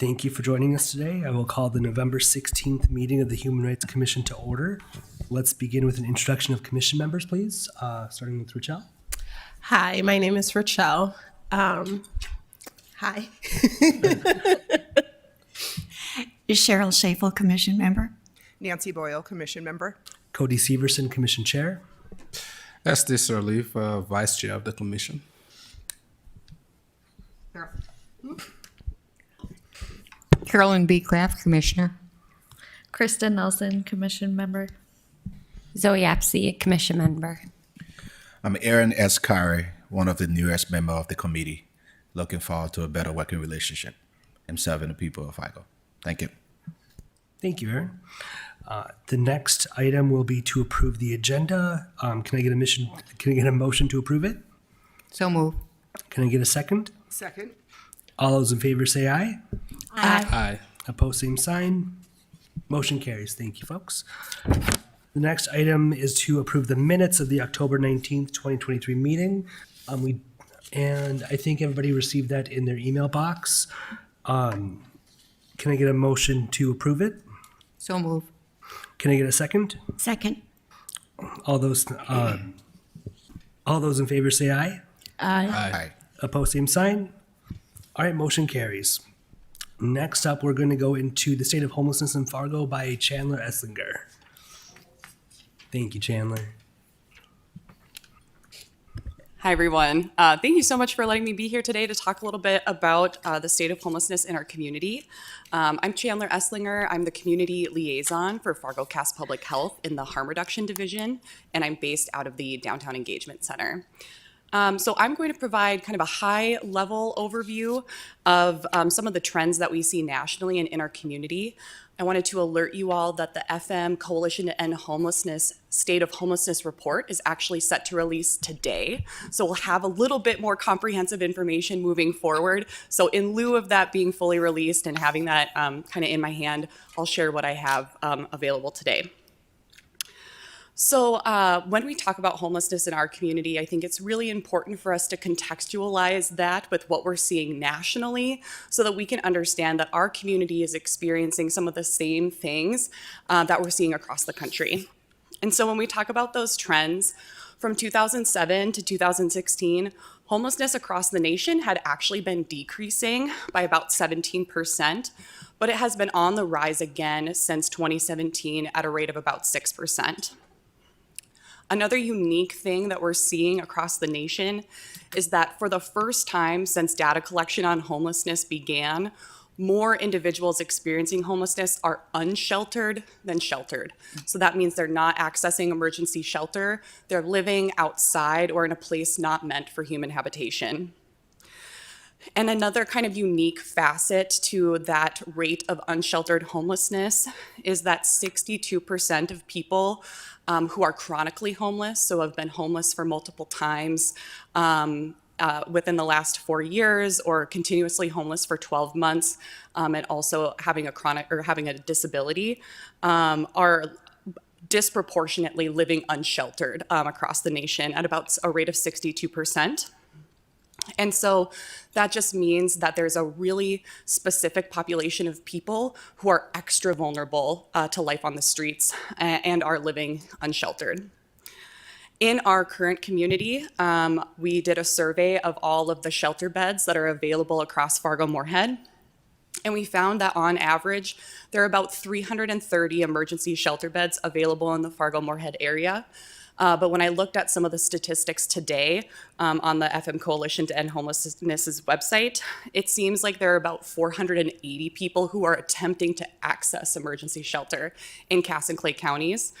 Thank you for joining us today. I will call the November 16th meeting of the Human Rights Commission to order. Let's begin with an introduction of commission members, please, starting with Rochelle. Hi, my name is Rochelle. Hi. Cheryl Schafel, Commission Member. Nancy Boyle, Commission Member. Cody Severson, Commission Chair. Esty Sirleaf, Vice Chair of the Commission. Carolyn B. Kraft, Commissioner. Kristen Nelson, Commission Member. Zoe Apsey, Commission Member. I'm Aaron S. Kari, one of the newest member of the committee. Looking forward to a better working relationship. I'm serving the people of FIGO. Thank you. Thank you, Aaron. The next item will be to approve the agenda. Can I get a motion to approve it? So move. Can I get a second? Second. All those in favor say aye. Aye. Opposed, same sign. Motion carries. Thank you, folks. The next item is to approve the minutes of the October 19th, 2023 meeting. And I think everybody received that in their email box. Can I get a motion to approve it? So move. Can I get a second? Second. All those in favor say aye. Aye. Opposed, same sign. All right, motion carries. Next up, we're going to go into the state of homelessness in Fargo by Chandler Esslinger. Thank you, Chandler. Hi, everyone. Thank you so much for letting me be here today to talk a little bit about the state of homelessness in our community. I'm Chandler Esslinger. I'm the community liaison for Fargo Cass Public Health in the Harm Reduction Division, and I'm based out of the Downtown Engagement Center. So I'm going to provide kind of a high-level overview of some of the trends that we see nationally and in our community. I wanted to alert you all that the FM Coalition to End Homelessness State of Homelessness Report is actually set to release today. So we'll have a little bit more comprehensive information moving forward. So in lieu of that being fully released and having that kind of in my hand, I'll share what I have available today. So when we talk about homelessness in our community, I think it's really important for us to contextualize that with what we're seeing nationally so that we can understand that our community is experiencing some of the same things that we're seeing across the country. And so when we talk about those trends, from 2007 to 2016, homelessness across the nation had actually been decreasing by about 17%, but it has been on the rise again since 2017 at a rate of about 6%. Another unique thing that we're seeing across the nation is that for the first time since data collection on homelessness began, more individuals experiencing homelessness are unsheltered than sheltered. So that means they're not accessing emergency shelter, they're living outside or in a place not meant for human habitation. And another kind of unique facet to that rate of unsheltered homelessness is that 62% of people who are chronically homeless, so have been homeless for multiple times within the last 4 years, or continuously homeless for 12 months, and also having a chronic or having a disability, are disproportionately living unsheltered across the nation at about a rate of 62%. And so that just means that there's a really specific population of people who are extra vulnerable to life on the streets and are living unsheltered. In our current community, we did a survey of all of the shelter beds that are available across Fargo-Moorhead. And we found that on average, there are about 330 emergency shelter beds available in the Fargo-Moorhead area. But when I looked at some of the statistics today on the FM Coalition to End Homelessness's website, it seems like there are about 480 people who are attempting to access emergency shelter in Cass and Clay counties.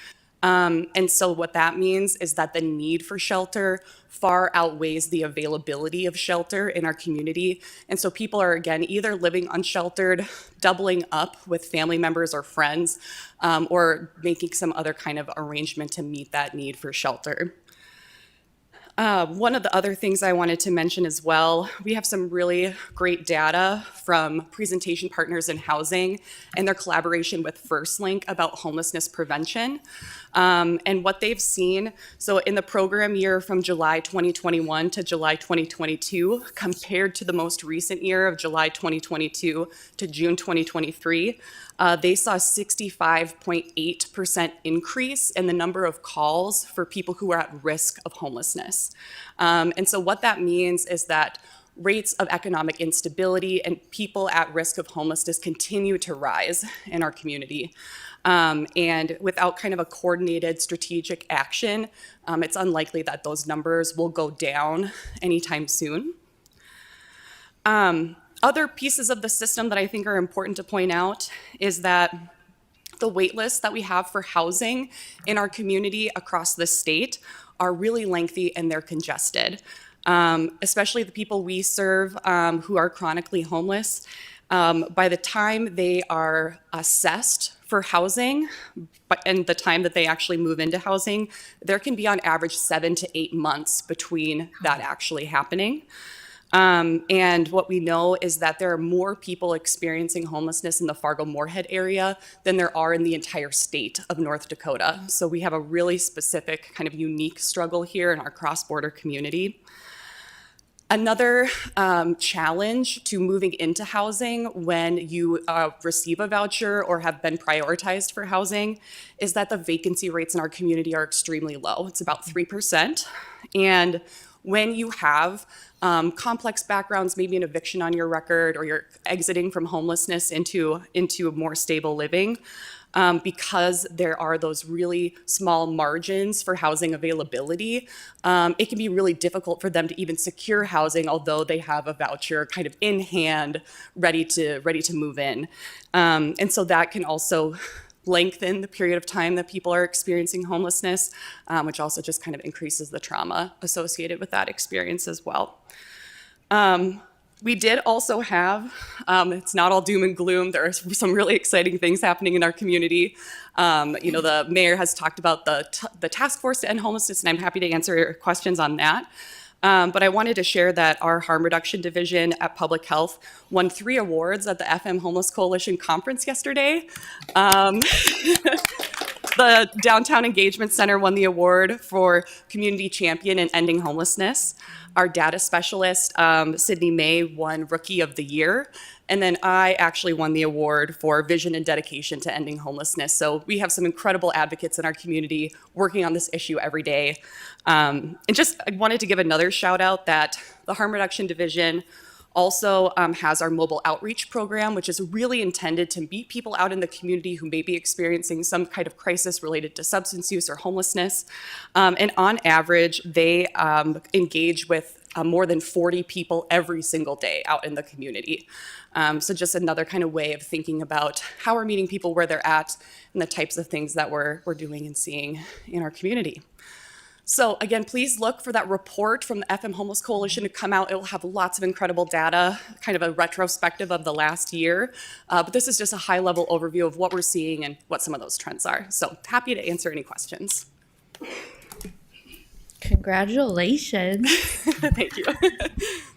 And so what that means is that the need for shelter far outweighs the availability of shelter in our community. And so people are, again, either living unsheltered, doubling up with family members or friends, or making some other kind of arrangement to meet that need for shelter. One of the other things I wanted to mention as well, we have some really great data from Presentation Partners in Housing and their collaboration with FirstLink about homelessness prevention. And what they've seen, so in the program year from July 2021 to July 2022, compared to the most recent year of July 2022 to June 2023, they saw a 65.8% increase in the number of calls for people who are at risk of homelessness. And so what that means is that rates of economic instability and people at risk of homelessness continue to rise in our community. And without kind of a coordinated strategic action, it's unlikely that those numbers will go down anytime soon. Other pieces of the system that I think are important to point out is that the wait lists that we have for housing in our community across the state are really lengthy and they're congested. Especially the people we serve who are chronically homeless. By the time they are assessed for housing and the time that they actually move into housing, there can be on average 7 to 8 months between that actually happening. And what we know is that there are more people experiencing homelessness in the Fargo-Moorhead area than there are in the entire state of North Dakota. So we have a really specific kind of unique struggle here in our cross-border community. Another challenge to moving into housing when you receive a voucher or have been prioritized for housing is that the vacancy rates in our community are extremely low. It's about 3%. And when you have complex backgrounds, maybe an eviction on your record, or you're exiting from homelessness into more stable living, because there are those really small margins for housing availability, it can be really difficult for them to even secure housing, although they have a voucher kind of in hand, ready to move in. And so that can also lengthen the period of time that people are experiencing homelessness, which also just kind of increases the trauma associated with that experience as well. We did also have, it's not all doom and gloom, there are some really exciting things happening in our community. The mayor has talked about the task force to end homelessness, and I'm happy to answer your questions on that. But I wanted to share that our harm reduction division at Public Health won 3 awards at the FM Homeless Coalition Conference yesterday. The Downtown Engagement Center won the award for Community Champion in Ending Homelessness. Our data specialist, Sydney May, won Rookie of the Year. And then I actually won the award for Vision and Dedication to Ending Homelessness. So we have some incredible advocates in our community working on this issue every day. And just I wanted to give another shout out that the Harm Reduction Division also has our mobile outreach program, which is really intended to meet people out in the community who may be experiencing some kind of crisis related to substance use or homelessness. And on average, they engage with more than 40 people every single day out in the community. So just another kind of way of thinking about how we're meeting people where they're at and the types of things that we're doing and seeing in our community. So again, please look for that report from the FM Homeless Coalition to come out. It will have lots of incredible data, kind of a retrospective of the last year. But this is just a high-level overview of what we're seeing and what some of those trends are. So happy to answer any questions. Congratulations. Thank you.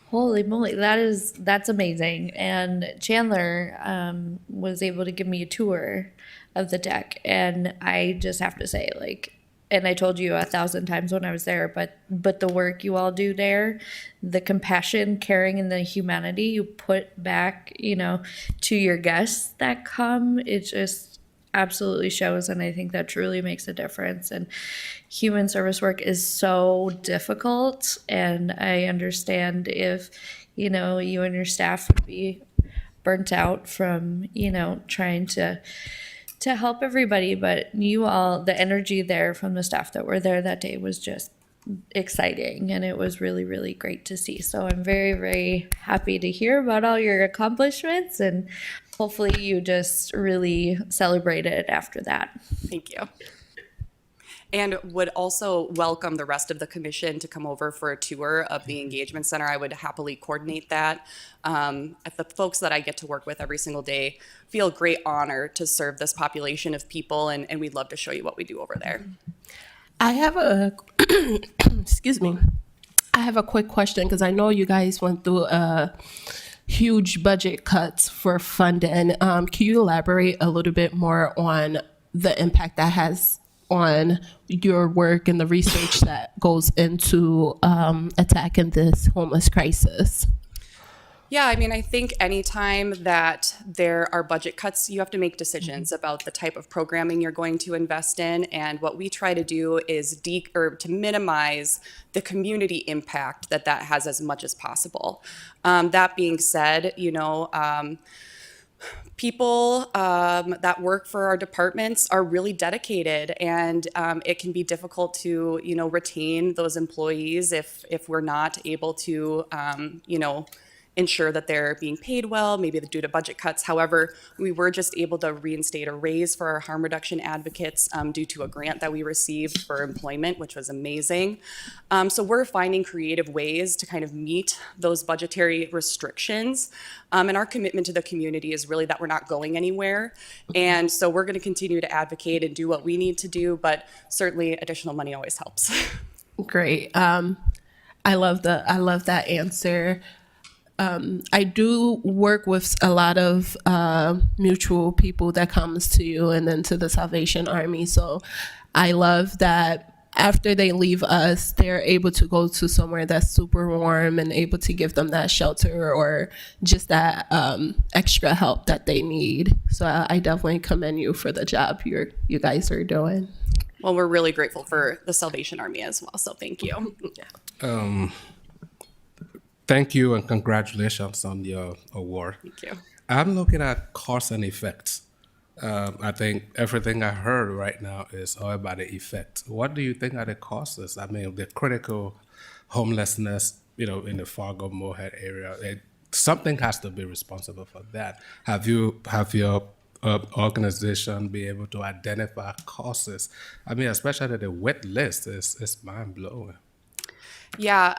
Holy moly, that's amazing. And Chandler was able to give me a tour of the deck, and I just have to say, and I told you 1,000 times when I was there, but the work you all do there, the compassion, caring, and the humanity you put back, to your guests that come, it just absolutely shows, and I think that truly makes a difference. And human service work is so difficult, and I understand if, you and your staff would be burnt out from, trying to help everybody, but you all, the energy there from the staff that were there that day was just exciting, and it was really, really great to see. So I'm very, very happy to hear about all your accomplishments, and hopefully you just really celebrate it after that. Thank you. And would also welcome the rest of the commission to come over for a tour of the engagement center. I would happily coordinate that. The folks that I get to work with every single day feel great honor to serve this population of people, and we'd love to show you what we do over there. I have a, excuse me. I have a quick question because I know you guys went through huge budget cuts for funding. Can you elaborate a little bit more on the impact that has on your work and the research that goes into attacking this homeless crisis. Yeah, I mean, I think anytime that there are budget cuts, you have to make decisions about the type of programming you're going to invest in. And what we try to do is to minimize the community impact that has as much as possible. That being said, people that work for our departments are really dedicated, and it can be difficult to retain those employees if we're not able to ensure that they're being paid well, maybe due to budget cuts. However, we were just able to reinstate a raise for our harm reduction advocates due to a grant that we received for employment, which was amazing. So we're finding creative ways to kind of meet those budgetary restrictions. And our commitment to the community is really that we're not going anywhere. And so we're going to continue to advocate and do what we need to do, but certainly additional money always helps. Great. I love that answer. I do work with a lot of mutual people that comes to you and then to the Salvation Army. So I love that after they leave us, they're able to go to somewhere that's super warm and able to give them that shelter or just that extra help that they need. So I definitely commend you for the job you guys are doing. Well, we're really grateful for the Salvation Army as well. So thank you. Thank you and congratulations on your award. Thank you. I'm looking at cause and effects. I think everything I heard right now is all about the effects. What do you think are the causes? I mean, the critical homelessness, in the Fargo-Moorhead area, something has to be responsible for that. Have your organization be able to identify causes? I mean, especially the wait list is mind-blowing. Yeah,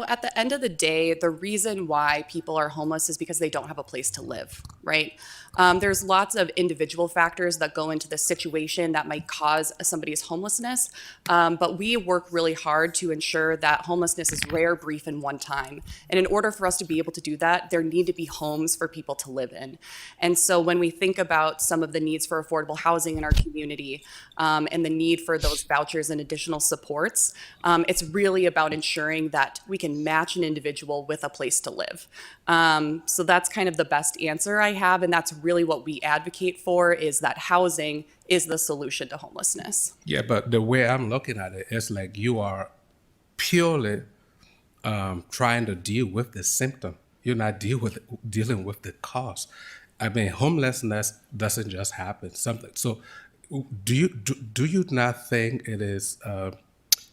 at the end of the day, the reason why people are homeless is because they don't have a place to live, right? There's lots of individual factors that go into the situation that might cause somebody's homelessness, but we work really hard to ensure that homelessness is rare, brief, and one time. And in order for us to be able to do that, there need to be homes for people to live in. And so when we think about some of the needs for affordable housing in our community and the need for those vouchers and additional supports, it's really about ensuring that we can match an individual with a place to live. So that's kind of the best answer I have, and that's really what we advocate for, is that housing is the solution to homelessness. Yeah, but the way I'm looking at it is like you are purely trying to deal with the symptom. You're not dealing with the cause. I mean, homelessness doesn't just happen. So do you not think it is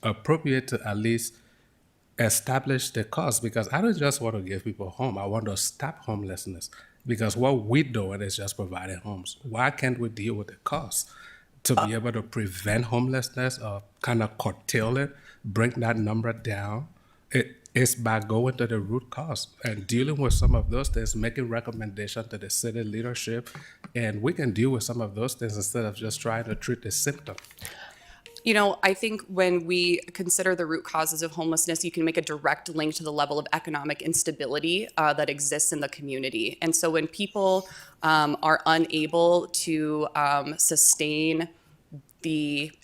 appropriate to at least establish the cause? Because I don't just want to give people a home. I want to stop homelessness, because what we're doing is just providing homes. Why can't we deal with the cause to be able to prevent homelessness or kind of curtail it, bring that number down? It's by going to the root cause and dealing with some of those things, making recommendations to the city leadership, and we can deal with some of those things instead of just trying to treat the symptom. I think when we consider the root causes of homelessness, you can make a direct link to the level of economic instability that exists in the community. And so when people are unable to sustain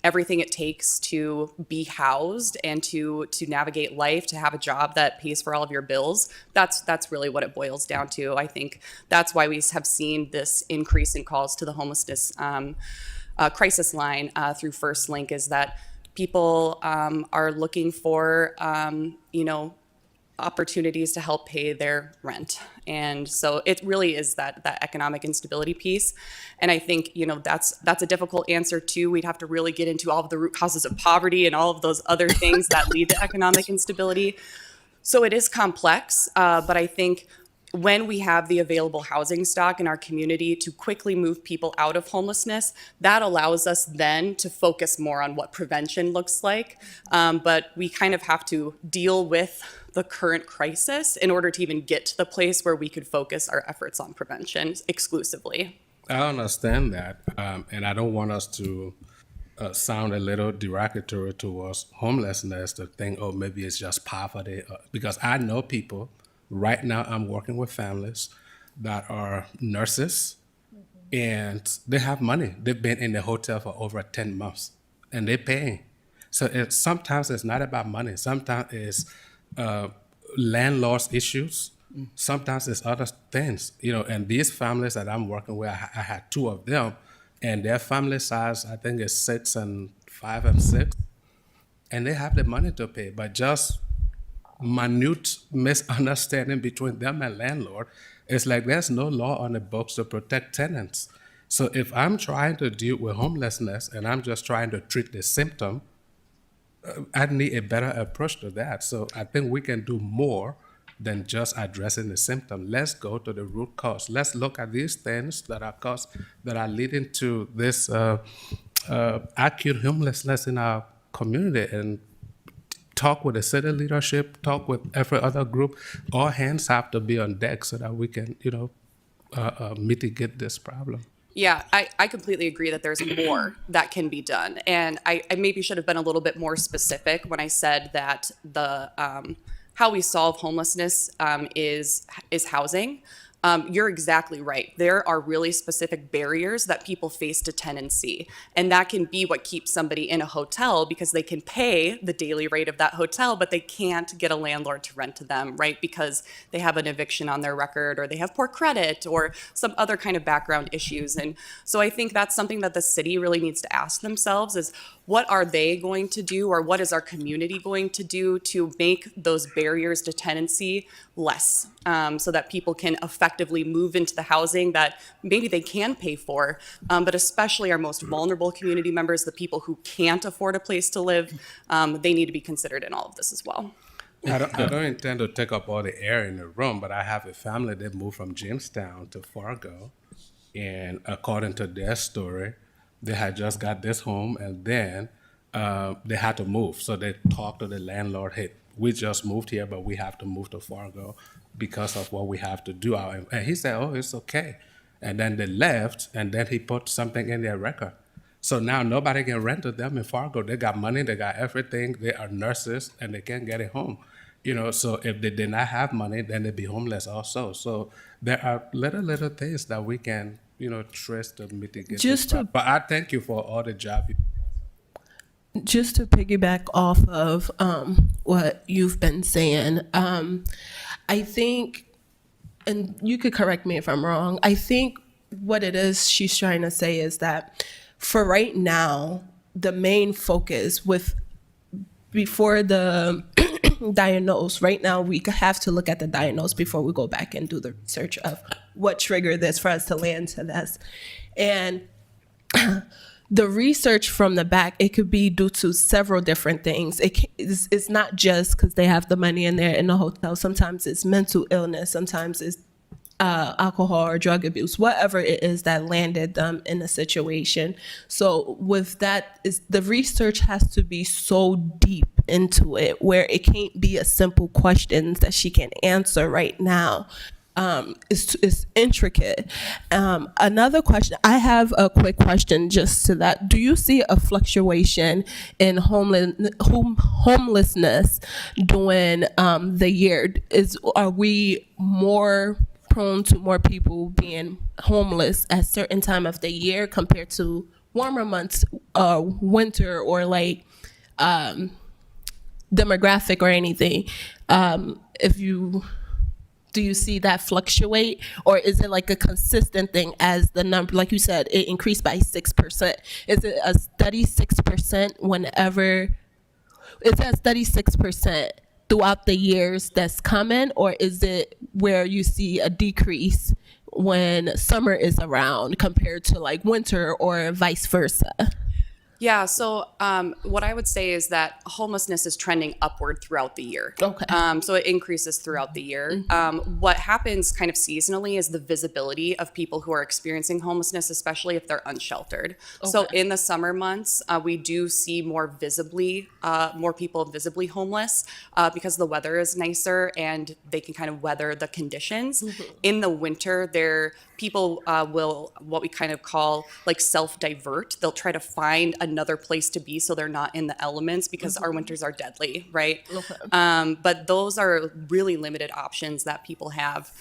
everything it takes to be housed and to navigate life, to have a job that pays for all of your bills, that's really what it boils down to. I think that's why we have seen this increase in calls to the homelessness crisis line through First Link, is that people are looking for, opportunities to help pay their rent. And so it really is that economic instability piece. And I think, that's a difficult answer too. We'd have to really get into all of the root causes of poverty and all of those other things that lead to economic instability. So it is complex, but I think when we have the available housing stock in our community to quickly move people out of homelessness, that allows us then to focus more on what prevention looks like. But we kind of have to deal with the current crisis in order to even get to the place where we could focus our efforts on prevention exclusively. I understand that, and I don't want us to sound a little derogatory towards homelessness, to think, oh, maybe it's just poverty, because I know people. Right now, I'm working with families that are nurses, and they have money. They've been in the hotel for over 10 months. and they're paying. So sometimes it's not about money. Sometimes it's landlord's issues. Sometimes it's other things, and these families that I'm working with, I had 2 of them, and their family size, I think, is 6 and 5 and 6. And they have the money to pay, but just minute misunderstanding between them and landlord. It's like there's no law on the books to protect tenants. So if I'm trying to deal with homelessness and I'm just trying to treat the symptom, I need a better approach to that. So I think we can do more than just addressing the symptom. Let's go to the root cause. Let's look at these things that are leading to this acute homelessness in our community, and talk with the city leadership, talk with every other group. All hands have to be on deck so that we can, mitigate this problem. Yeah, I completely agree that there's more that can be done. And I maybe should have been a little bit more specific when I said that the how we solve homelessness is housing. You're exactly right. There are really specific barriers that people face to tenancy. And that can be what keeps somebody in a hotel, because they can pay the daily rate of that hotel, but they can't get a landlord to rent to them, right? Because they have an eviction on their record, or they have poor credit, or some other kind of background issues. And so I think that's something that the city really needs to ask themselves is, what are they going to do, or what is our community going to do to make those barriers to tenancy less, so that people can effectively move into the housing that maybe they can pay for, but especially our most vulnerable community members, the people who can't afford a place to live, they need to be considered in all of this as well. I don't intend to take up all the air in the room, but I have a family that moved from Jamestown to Fargo, and according to their story, they had just got this home, and then they had to move. So they talked to the landlord, hey, we just moved here, but we have to move to Fargo because of what we have to do. And he said, oh, it's okay. And then they left, and then he put something in their record. So now nobody can rent to them in Fargo. They got money, they got everything, they are nurses, and they can't get a home. So if they did not have money, then they'd be homeless also. So there are little things that we can, trace to mitigate this problem. But I thank you for all the job you Just to piggyback off of what you've been saying, I think, and you could correct me if I'm wrong, I think what it is she's trying to say is that for right now, the main focus before the diagnose, right now we have to look at the diagnose before we go back and do the research of what triggered this for us to land to this. And the research from the back, it could be due to several different things. It's not just because they have the money and they're in the hotel. Sometimes it's mental illness. Sometimes it's alcohol or drug abuse, whatever it is that landed them in a situation. So with that, the research has to be so deep into it where it can't be a simple questions that she can answer right now. It's intricate. Another question, I have a quick question just to that. Do you see a fluctuation in homelessness during the year? Are we more prone to more people being homeless at certain time of the year compared to warmer months, winter, or like demographic or anything? Do you see that fluctuate, or is it like a consistent thing as the number, like you said, it increased by 6%? Is it a steady 6% throughout the years that's coming, or is it where you see a decrease when summer is around compared to like winter, or vice versa? Yeah, so what I would say is that homelessness is trending upward throughout the year. Okay. So it increases throughout the year. What happens kind of seasonally is the visibility of people who are experiencing homelessness, especially if they're unsheltered. Okay. So in the summer months, we do see more people visibly homeless because the weather is nicer and they can kind of weather the conditions. Mm-hmm. In the winter, people will what we kind of call like self-divert. They'll try to find another place to be so they're not in the elements, because our winters are deadly, right? But those are really limited options that people have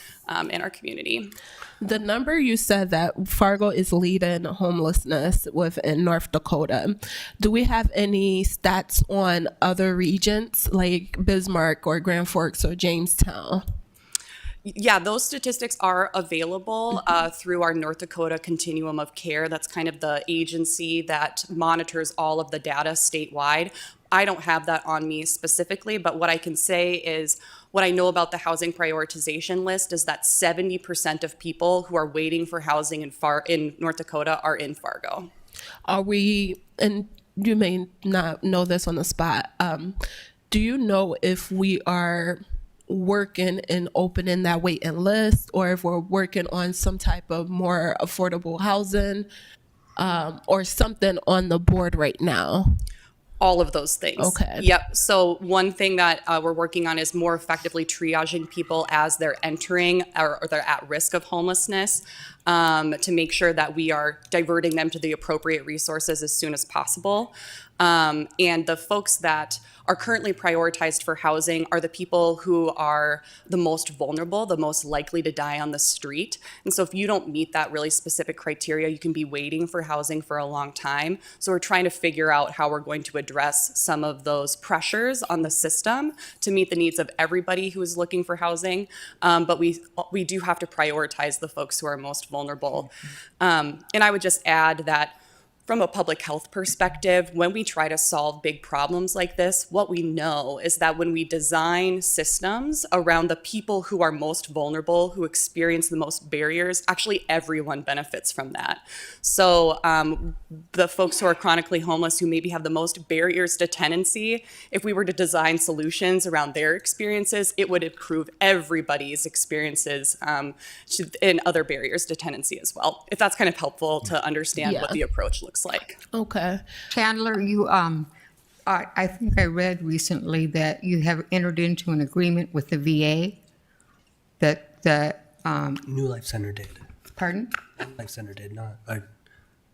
in our community. The number you said that Fargo is leading homelessness within North Dakota. Do we have any stats on other regions like Bismarck or Grand Forks or Jamestown? Yeah, those statistics are available through our North Dakota Continuum of Care. That's kind of the agency that monitors all of the data statewide. I don't have that on me specifically, but what I can say is what I know about the housing prioritization list is that 70% of people who are waiting for housing in North Dakota are in Fargo. Are we, and you may not know this on the spot, do you know if we are working and opening that waiting list, or if we're working on some type of more affordable housing, or something on the board right now? All of those things. Okay. Yep. So one thing that we're working on is more effectively triaging people as they're entering or they're at risk of homelessness, to make sure that we are diverting them to the appropriate resources as soon as possible. And the folks that are currently prioritized for housing are the people who are the most vulnerable, the most likely to die on the street. And so if you don't meet that really specific criteria, you can be waiting for housing for a long time. So we're trying to figure out how we're going to address some of those pressures on the system to meet the needs of everybody who is looking for housing. But we do have to prioritize the folks who are most vulnerable. And I would just add that from a public health perspective, when we try to solve big problems like this, what we know is that when we design systems around the people who are most vulnerable, who experience the most barriers, actually everyone benefits from that. So the folks who are chronically homeless, who maybe have the most barriers to tenancy, if we were to design solutions around their experiences, it would improve everybody's experiences and other barriers to tenancy as well. If that's kind of helpful to understand what the approach looks like. Okay. Chandler, you, I think I read recently that you have entered into an agreement with the VA that the, New Life Center did. pardon? New Life Center did not.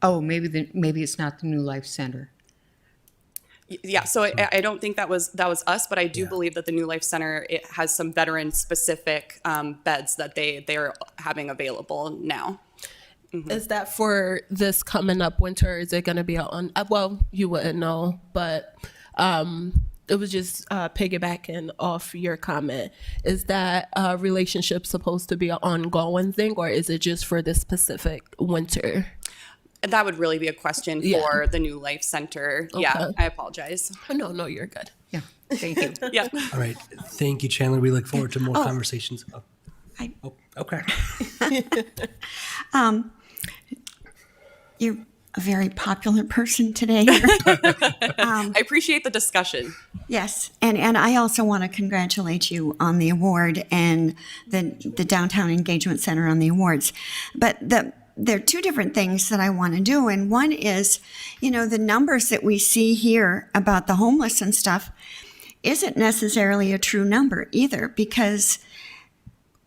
Oh, maybe it's not the New Life Center. Yeah, so I don't think that was us, but I do believe that the New Life Center, it has some veteran-specific beds that they are having available now. Is that for this coming up winter? Is it going to be on? Well, you wouldn't know, but it was just piggybacking off your comment. Is that relationship supposed to be an ongoing thing, or is it just for this specific winter? That would really be a question for the New Life Center. Yeah, Okay. I apologize. No, you're good. Yeah, thank you. Yeah. All right. Thank you, Chandler. We look forward to more conversations. Okay. You're a very popular person today. I appreciate the discussion. Yes, and I also want to congratulate you on the award and the Downtown Engagement Center on the awards. But there are two different things that I want to do, and one is, the numbers that we see here about the homeless and stuff isn't necessarily a true number either, because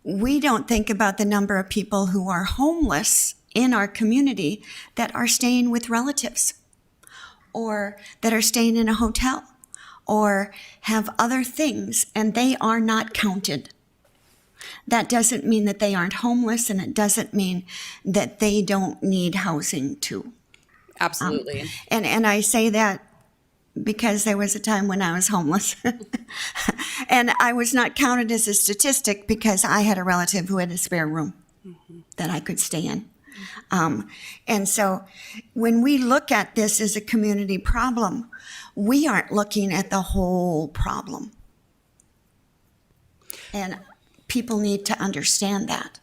we don't think about the number of people who are homeless in our community that are staying with relatives, or that are staying in a hotel, or have other things, and they are not counted. That doesn't mean that they aren't homeless, and it doesn't mean that they don't need housing too. Absolutely. And I say that because there was a time when I was homeless. And I was not counted as a statistic because I had a relative who had a spare room that I could stay in. And so when we look at this as a community problem, we aren't looking at the whole problem. And people need to understand that.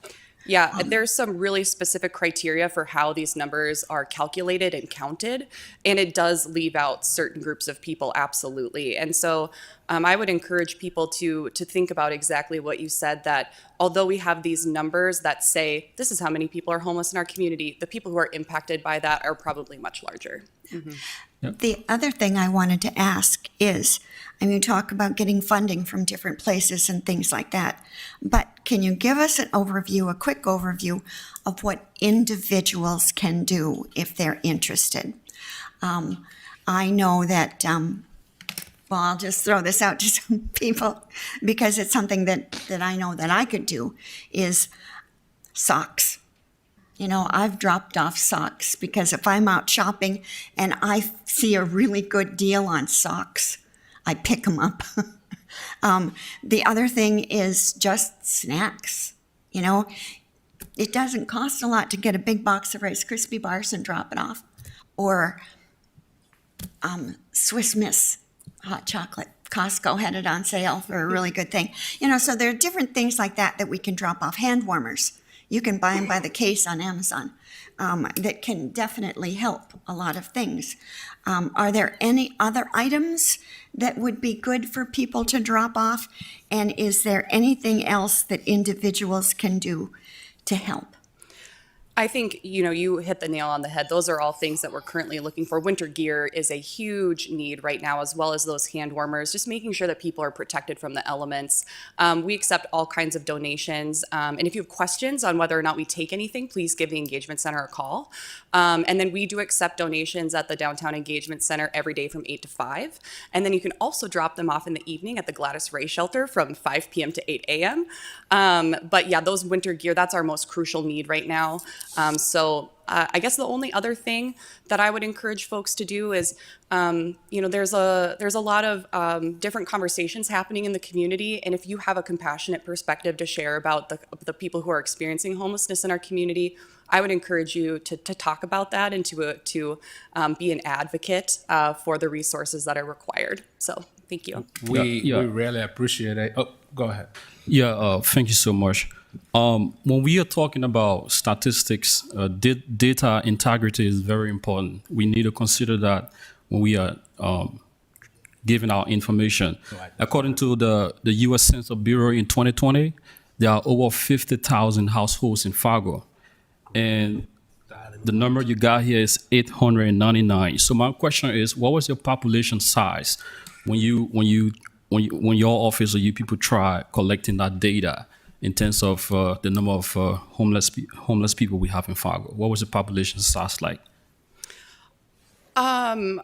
Yeah, there's some really specific criteria for how these numbers are calculated and counted, and it does leave out certain groups of people, absolutely. And so I would encourage people to think about exactly what you said, that although we have these numbers that say this is how many people are homeless in our community, the people who are impacted by that are probably much larger. The other thing I wanted to ask is, you talk about getting funding from different places and things like that, but can you give us a quick overview of what individuals can do if they're interested? I know that, well, I'll just throw this out to some people because it's something that I know that I could do is socks. You know, I've dropped off socks because if I'm out shopping and I see a really good deal on socks, I pick them up. The other thing is just snacks. You know, it doesn't cost a lot to get a big box of Rice Krispie bars and drop it off, or Swiss Miss hot chocolate. Costco had it on sale for a really good thing. You know, so there are different things like that we can drop off. Hand warmers. You can buy them by the case on Amazon. That can definitely help a lot of things. Are there any other items that would be good for people to drop off? And is there anything else that individuals can do to help? I think, you hit the nail on the head. Those are all things that we're currently looking for. Winter gear is a huge need right now, as well as those hand warmers, just making sure that people are protected from the elements. We accept all kinds of donations. And if you have questions on whether or not we take anything, please give the Engagement Center a call. And then we do accept donations at the Downtown Engagement Center every day from 8 to 5. And then you can also drop them off in the evening at the Gladys Ray Shelter from 5 p.m. to 8 a.m. But yeah, those winter gear, that's our most crucial need right now. I guess the only other thing that I would encourage folks to do is, there's a lot of different conversations happening in the community, and if you have a compassionate perspective to share about the people who are experiencing homelessness in our community, I would encourage you to talk about that and to be an advocate for the resources that are required. So thank you. We really appreciate it. Oh, go ahead. Yeah, thank you so much. When we are talking about statistics, data integrity is very important. We need to consider that when we are giving our information. According to the U.S. Census Bureau in 2020, there are over 50,000 households in Fargo. And the number you got here is 899. So my question is, what was your population size when your office or you people try collecting that data in terms of the number of homeless people we have in Fargo? What was the population size like? Can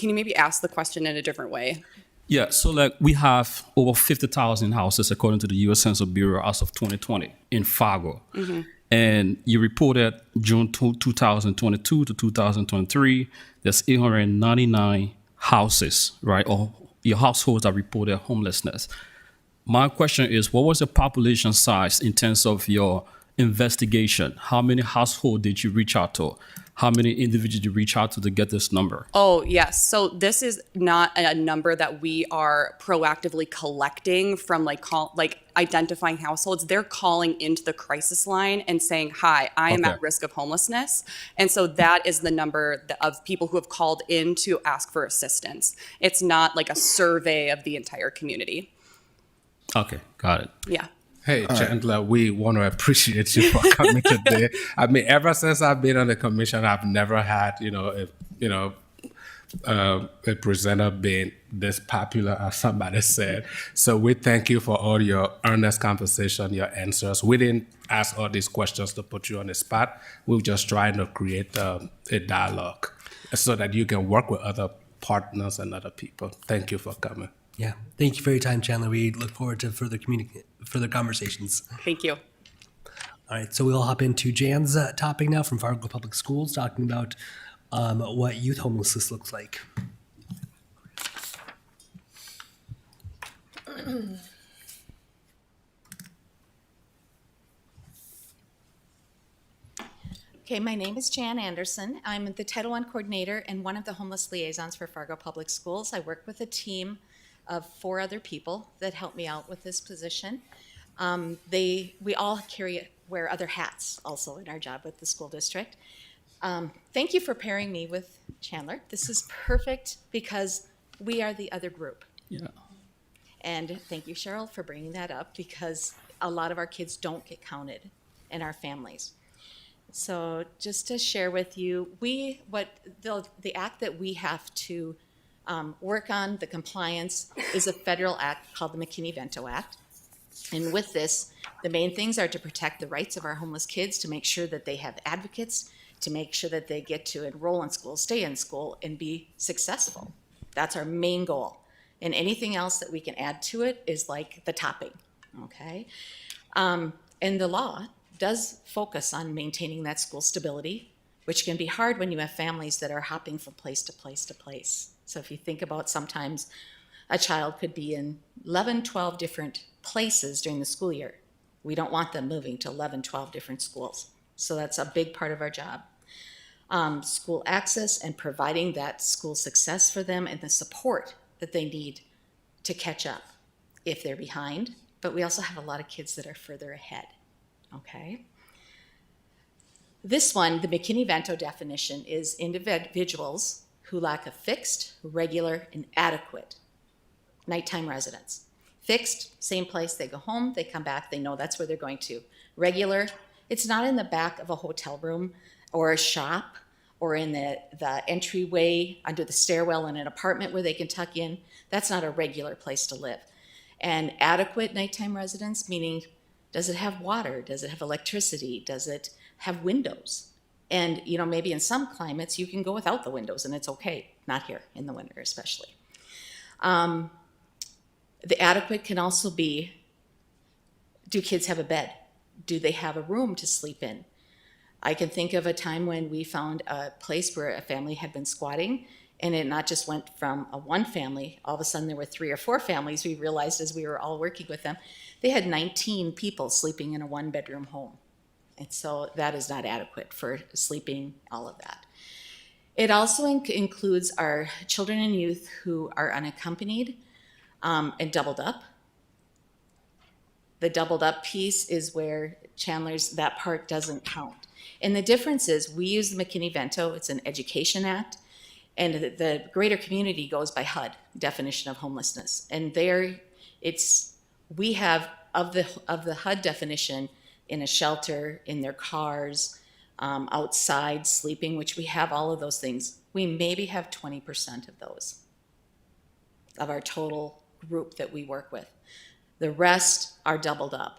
you maybe ask the question in a different way? Yeah, so like we have over 50,000 houses according to the U.S. Census Bureau as of 2020 in Fargo. Mm-hmm. And you reported June 2022 to 2023, there's 899 houses, right? Or your households that reported homelessness. My question is, what was the population size in terms of your investigation? How many households did you reach out to? How many individuals did you reach out to get this number? Oh, yes. So this is not a number that we are proactively collecting from identifying households. They're calling into the crisis line and saying, hi, I am at risk of homelessness. And so that is the number of people who have called in to ask for assistance. It's not like a survey of the entire community. Okay, got it. Yeah. Hey, Chandler, we want to appreciate you for coming today. I mean, ever since I've been on the commission, I've never had, a presenter being this popular, as somebody said. So we thank you for all your earnest conversation, your answers. We didn't ask all these questions to put you on the spot. We were just trying to create a dialogue so that you can work with other partners and other people. Thank you for coming. Yeah. Thank you for your time, Chandler. We look forward to further conversations. Thank you. All right. So we'll hop into Jan's topic now from Fargo Public Schools, talking about what youth homelessness looks like. Okay, my name is Jan Anderson. I'm the Title I coordinator and one of the homeless liaisons for Fargo Public Schools. I work with a team of 4 other people that help me out with this position. We all wear other hats also in our job with the school district. Thank you for pairing me with Chandler. This is perfect because we are the other group. Yeah. And thank you, Cheryl, for bringing that up because a lot of our kids don't get counted in our families. So just to share with you, the act that we have to work on, the compliance, is a federal act called the McKinney-Vento Act. And with this, the main things are to protect the rights of our homeless kids, to make sure that they have advocates, to make sure that they get to enroll in school, stay in school, and be successful. That's our main goal. And anything else that we can add to it is like the topping, okay? And the law does focus on maintaining that school stability, which can be hard when you have families that are hopping from place to place to place. So if you think about sometimes a child could be in 11, 12 different places during the school year. We don't want them moving to 11, 12 different schools. So that's a big part of our job. School access and providing that school success for them and the support that they need to catch up if they're behind. But we also have a lot of kids that are further ahead, okay? This one, the McKinney-Vento definition, is individuals who lack a fixed, regular, and adequate nighttime residence. Fixed, same place, they go home, they come back, they know that's where they're going to. Regular, it's not in the back of a hotel room or a shop or in the entryway under the stairwell in an apartment where they can tuck in. That's not a regular place to live. And adequate nighttime residence, meaning does it have water? Does it have electricity? Does it have windows? And, you know, maybe in some climates you can go without the windows and it's okay. Not here in the winter, especially. The adequate can also be, do kids have a bed? Do they have a room to sleep in? I can think of a time when we found a place where a family had been squatting, and it not just went from a one family, all of a sudden there were 3 or 4 families. We realized as we were all working with them, they had 19 people sleeping in a 1-bedroom home. And so that is not adequate for sleeping, all of that. It also includes our children and youth who are unaccompanied and doubled up. The doubled up piece is where Chandler's, that part doesn't count. And the difference is we use the McKinney-Vento, it's an education act, and the greater community goes by HUD, definition of homelessness. And there it's, we have of the HUD definition in a shelter, in their cars, outside sleeping, which we have all of those things. We maybe have 20% of those, of our total group that we work with. The rest are doubled up.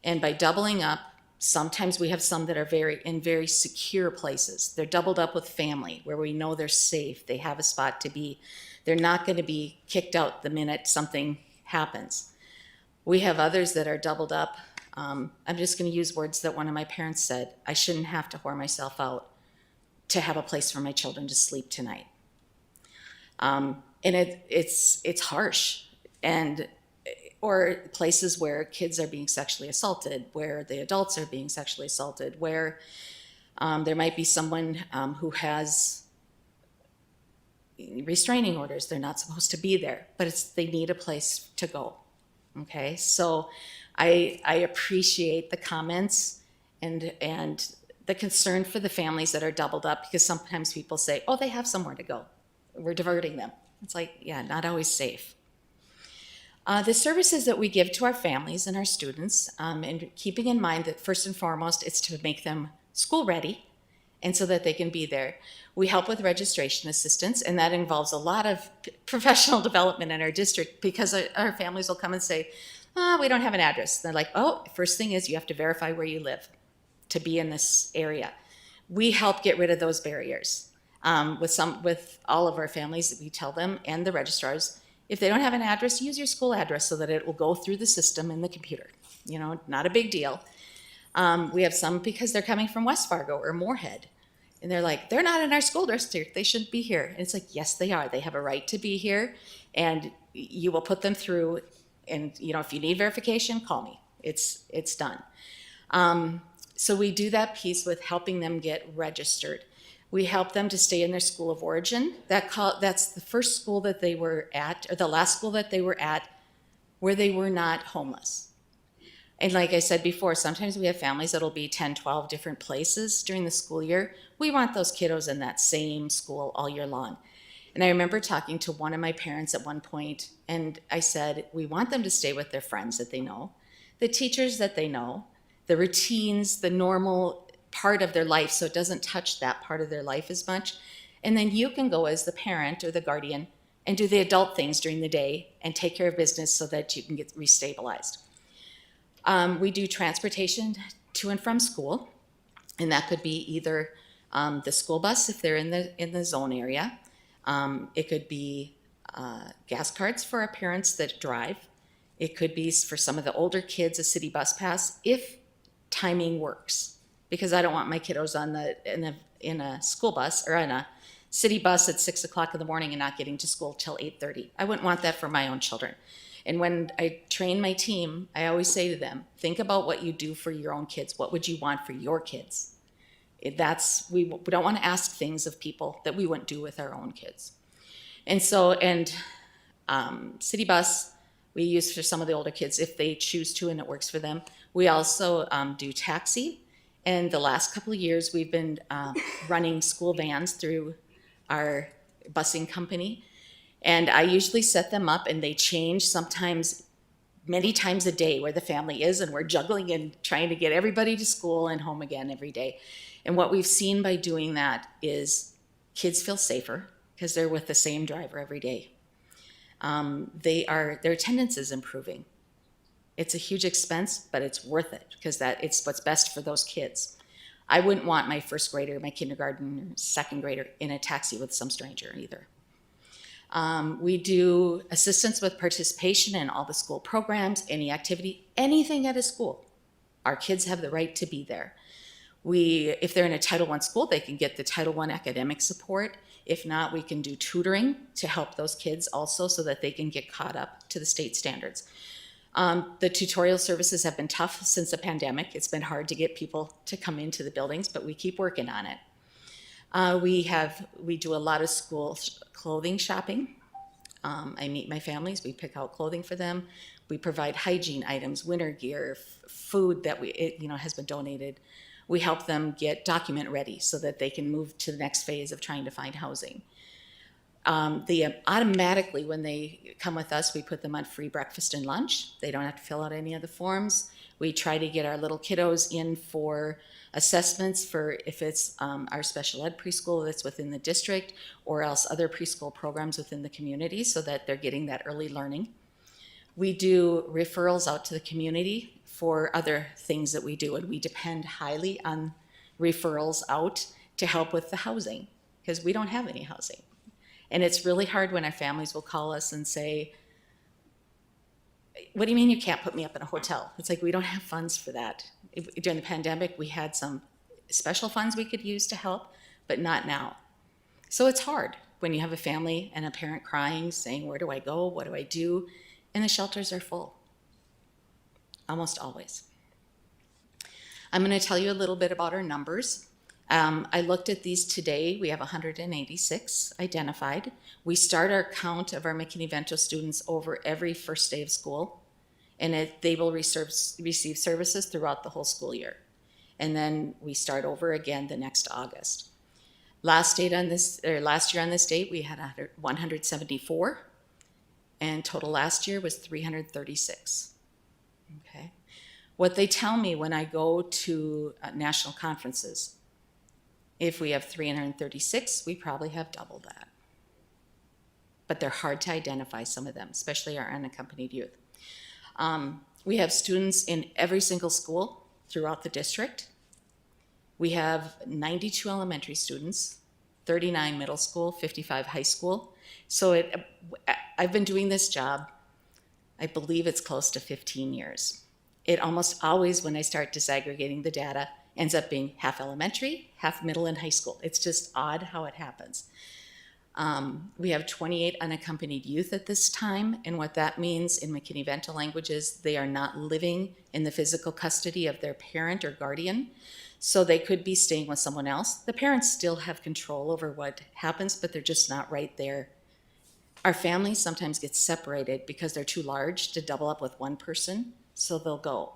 And by doubling up, sometimes we have some that are in very secure places. They're doubled up with family where we know they're safe. They have a spot to be. They're not going to be kicked out the minute something happens. We have others that are doubled up. I'm just going to use words that one of my parents said. I shouldn't have to whore myself out to have a place for my children to sleep tonight. And it's harsh. And or places where kids are being sexually assaulted, where the adults are being sexually assaulted, where there might be someone who has restraining orders. They're not supposed to be there, but they need a place to go. Okay, so I appreciate the comments and the concern for the families that are doubled up, because sometimes people say, oh, they have somewhere to go. We're diverting them. It's like, yeah, not always safe. The services that we give to our families and our students, and keeping in mind that first and foremost, it's to make them school ready and so that they can be there. We help with registration assistance, and that involves a lot of professional development in our district, because our families will come and say, we don't have an address. They're like, oh, first thing is you have to verify where you live to be in this area. We help get rid of those barriers. With all of our families, we tell them, and the registrars, if they don't have an address, use your school address so that it will go through the system in the computer. You know, not a big deal. We have some because they're coming from West Fargo or Moorhead. And they're like, they're not in our school district. They shouldn't be here. And it's like, yes, they are. They have a right to be here. And you will put them through. And, you know, if you need verification, call me. It's done. So we do that piece with helping them get registered. We help them to stay in their school of origin. That's the first school that they were at, or the last school that they were at, where they were not homeless. And like I said before, sometimes we have families that'll be 10, 12 different places during the school year. We want those kiddos in that same school all year long. And I remember talking to one of my parents at one point, and I said, we want them to stay with their friends that they know, the teachers that they know, the routines, the normal part of their life, so it doesn't touch that part of their life as much. And then you can go as the parent or the guardian and do the adult things during the day and take care of business so that you can get restabilized. We do transportation to and from school, and that could be either The school bus, if they're in the zone area. It could be gas cards for our parents that drive. It could be for some of the older kids, a city bus pass, if timing works. Because I don't want my kiddos in a school bus or in a city bus at 6 o'clock in the morning and not getting to school till 8:30. I wouldn't want that for my own children. And when I train my team, I always say to them, think about what you do for your own kids. What would you want for your kids? We don't want to ask things of people that we wouldn't do with our own kids. And so, city bus, we use for some of the older kids if they choose to and it works for them. We also do taxi. And the last couple of years, we've been running school vans through our busing company. And I usually set them up and they change sometimes many times a day where the family is, and we're juggling and trying to get everybody to school and home again every day. And what we've seen by doing that is kids feel safer because they're with the same driver every day. Their attendance is improving. It's a huge expense, but it's worth it because it's what's best for those kids. I wouldn't want my first grader, my kindergarten, or second grader in a taxi with some stranger either. We do assistance with participation in all the school programs, any activity, anything at a school. Our kids have the right to be there. If they're in a Title I school, they can get the Title I academic support. If not, we can do tutoring to help those kids also so that they can get caught up to the state standards. The tutorial services have been tough since the pandemic. It's been hard to get people to come into the buildings, but we keep working on it. We do a lot of school clothing shopping. I meet my families, we pick out clothing for them. We provide hygiene items, winter gear, food that has been donated. We help them get document ready so that they can move to the next phase of trying to find housing. Automatically, when they come with us, we put them on free breakfast and lunch. They don't have to fill out any of the forms. We try to get our little kiddos in for assessments for if it's our special ed preschool that's within the district or else other preschool programs within the community so that they're getting that early learning. We do referrals out to the community for other things that we do, and we depend highly on referrals out to help with the housing because we don't have any housing. And it's really hard when our families will call us and say, what do you mean you can't put me up in a hotel? It's like, we don't have funds for that. During the pandemic, we had some special funds we could use to help, but not now. So it's hard when you have a family and a parent crying, saying, where do I go? What do I do? And the shelters are full, almost always. I'm going to tell you a little bit about our numbers. I looked at these today. We have 186 identified. We start our count of our McKinney-Vento students over every first day of school, and they will receive services throughout the whole school year. And then we start over again the next August. Last year on this date, we had 174, and total last year was 336. Okay. What they tell me when I go to national conferences, if we have 336, we probably have double that. But they're hard to identify, some of them, especially our unaccompanied youth. We have students in every single school throughout the district. We have 92 elementary students, 39 middle school, 55 high school. So I've been doing this job, I believe it's close to 15 years. It almost always, when I start disaggregating the data, ends up being half elementary, half middle and high school. It's just odd how it happens. We have 28 unaccompanied youth at this time, and what that means in McKinney-Vento language is they are not living in the physical custody of their parent or guardian, so they could be staying with someone else. The parents still have control over what happens, but they're just not right there. Our families sometimes get separated because they're too large to double up with one person, so they'll go.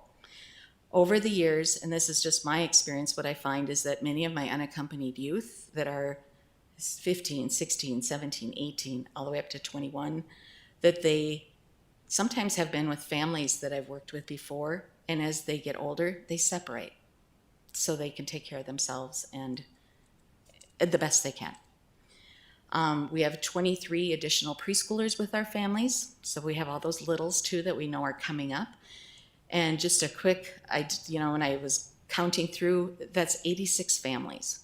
Over the years, and this is just my experience, what I find is that many of my unaccompanied youth that are 15, 16, 17, 18, all the way up to 21, that they sometimes have been with families that I've worked with before, and as they get older, they separate so they can take care of themselves and the best they can. We have 23 additional preschoolers with our families, so we have all those littles too that we know are coming up. And just a quick, when I was counting through, that's 86 families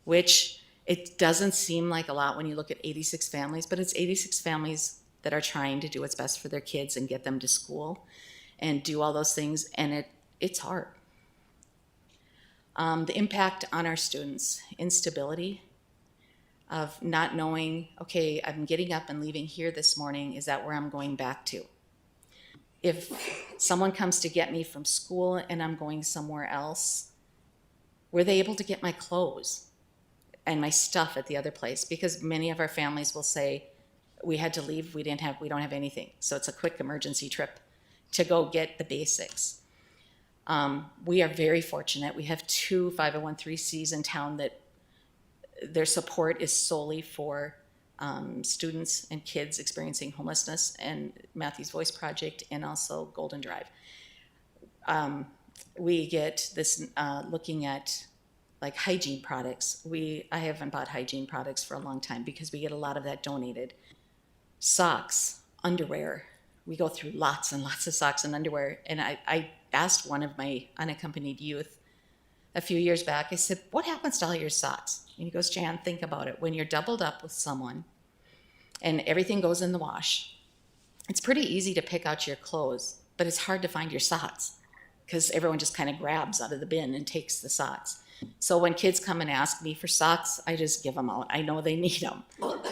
which it doesn't seem like a lot when you look at 86 families, but it's 86 families that are trying to do what's best for their kids and get them to school and do all those things, and it's hard. The impact on our students, instability of not knowing, okay, I'm getting up and leaving here this morning, is that where I'm going back to? If someone comes to get me from school and I'm going somewhere else, were they able to get my clothes and my stuff at the other place? Because many of our families will say, we had to leave, we don't have anything. So it's a quick emergency trip to go get the basics. We are very fortunate. We have 2 501(c)(3)s in town that their support is solely for students and kids experiencing homelessness, and Matthew's Voice Project, and also Golden Drive. We get this looking at like hygiene products. I haven't bought hygiene products for a long time because we get a lot of that donated. Socks, underwear. We go through lots and lots of socks and underwear. And I asked one of my unaccompanied youth a few years back, I said, what happens to all your socks? And he goes, Jan, think about it. When you're doubled up with someone and everything goes in the wash, it's pretty easy to pick out your clothes, but it's hard to find your socks because everyone just kind of grabs out of the bin and takes the socks. So when kids come and ask me for socks, I just give them out. I know they need them.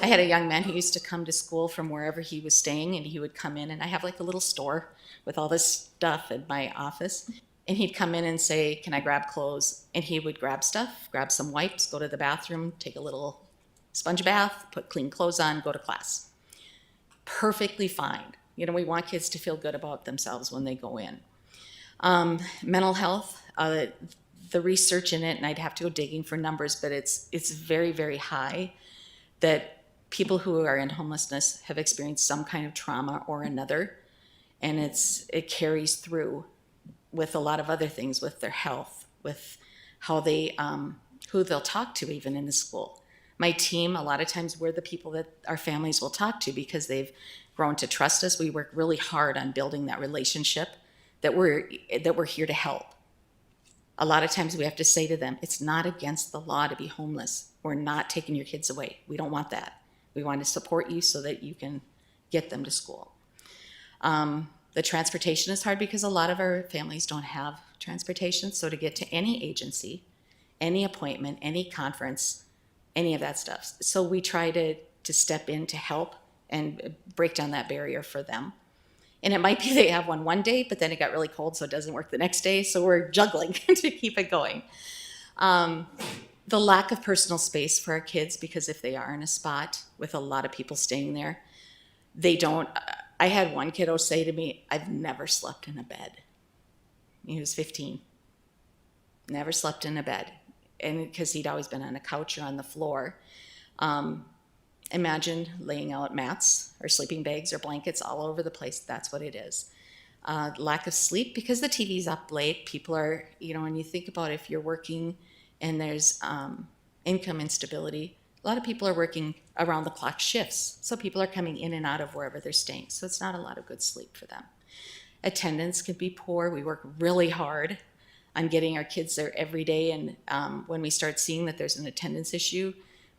I had a young man who used to come to school from wherever he was staying, and he would come in, and I have like a little store with all this stuff in my office. And he'd come in and say, can I grab clothes? And he would grab stuff, grab some wipes, go to the bathroom, take a little sponge bath, put clean clothes on, go to class. Perfectly fine. You know, we want kids to feel good about themselves when they go in. Mental health, the research in it, and I'd have to go digging for numbers, but it's very, very high that people who are in homelessness have experienced some kind of trauma or another, and it carries through with a lot of other things, with their health, with how they, who they'll talk to even in the school. My team, a lot of times we're the people that our families will talk to because they've grown to trust us. We work really hard on building that relationship that we're here to help. A lot of times we have to say to them, it's not against the law to be homeless. We're not taking your kids away. We don't want that. We want to support you so that you can get them to school. The transportation is hard because a lot of our families don't have transportation. So to get to any agency, any appointment, any conference, any of that stuff. So we try to step in to help and break down that barrier for them. And it might be they have one day, but then it got really cold, so it doesn't work the next day. So we're juggling to keep it going. The lack of personal space for our kids, because if they are in a spot with a lot of people staying there, they don't. I had one kiddo say to me, I've never slept in a bed. He was 15. Never slept in a bed. And because he'd always been on a couch or on the floor. Imagine laying out mats or sleeping bags or blankets all over the place. That's what it is. Lack of sleep because the TV's up late. People are, when you think about if you're working and there's income instability, a lot of people are working around the clock shifts. So people are coming in and out of wherever they're staying. So it's not a lot of good sleep for them. Attendance can be poor. We work really hard on getting our kids there every day. And when we start seeing that there's an attendance issue,